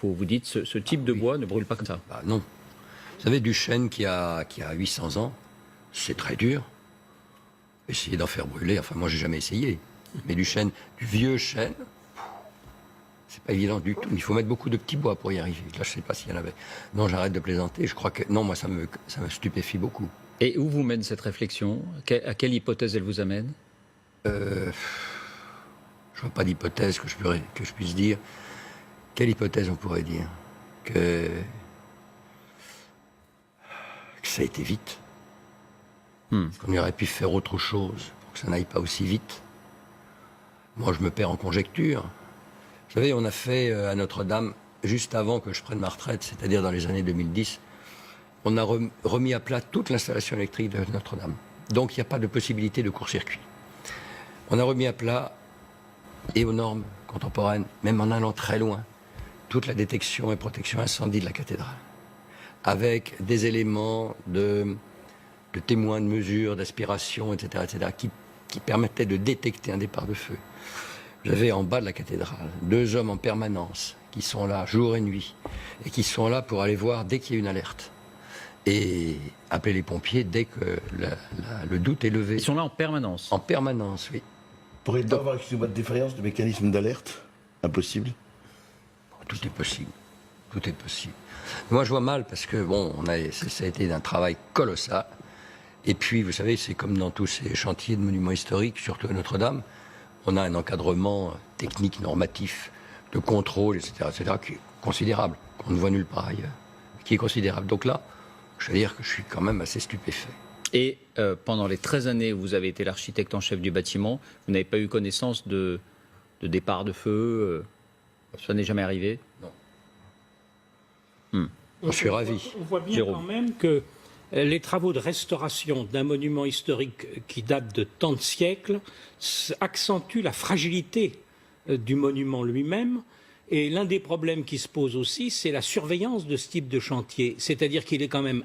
Vous dites ce type de bois ne brûle pas comme ça. Bah non. Vous savez, du chêne qui a 800 ans, c'est très dur. Essayer d'en faire brûler, enfin moi j'ai jamais essayé. Mais du vieux chêne, c'est pas évident du tout. Il faut mettre beaucoup de petits bois pour y arriver. Là je sais pas s'il y en avait. Non, j'arrête de plaisanter. Je crois que non, moi ça me stupéfie beaucoup. Et où vous mène cette réflexion? À quelle hypothèse elle vous amène? Je vois pas d'hypothèse que je puisse dire. Quelle hypothèse on pourrait dire? Que ça a été vite. Qu'on aurait pu faire autre chose pour que ça n'aille pas aussi vite. Moi, je me perds en conjecture. Vous savez, on a fait à Notre-Dame, juste avant que je prenne ma retraite, c'est-à-dire dans les années 2010, on a remis à plat toute l'installation électrique de Notre-Dame. Donc, il n'y a pas de possibilité de court-circuit. On a remis à plat, et aux normes contemporaines, même en allant très loin, toute la détection et protection incendie de la cathédrale, avec des éléments de témoins de mesure, d'aspiration, etc., qui permettaient de détecter un départ de feu. J'avais en bas de la cathédrale 2 hommes en permanence qui sont là jour et nuit et qui sont là pour aller voir dès qu'il y a une alerte et appeler les pompiers dès que le doute est levé. Ils sont là en permanence? En permanence, oui. Pourrait-il avoir, excusez-moi, de défaillance de mécanisme d'alerte? Impossible. Tout est possible. Tout est possible. Moi, je vois mal parce que, bon, ça a été un travail colossal. Et puis, vous savez, c'est comme dans tous ces chantiers de monuments historiques, surtout à Notre-Dame, on a un encadrement technique, normatif, de contrôle, etc., qui est considérable, qu'on ne voit nulle part ailleurs, qui est considérable. Donc là, je veux dire que je suis quand même assez stupéfait. Et pendant les 13 années où vous avez été l'architecte en chef du bâtiment, vous n'avez pas eu connaissance de départ de feu ça n'est jamais arrivé? Non. Je suis ravi. On voit bien Jérôme. quand même que les travaux de restauration d'un monument historique qui date de tant de siècles accentuent la fragilité du monument lui-même. Et l'un des problèmes qui se pose aussi, c'est la surveillance de ce type de chantier. C'est-à-dire qu'il est quand même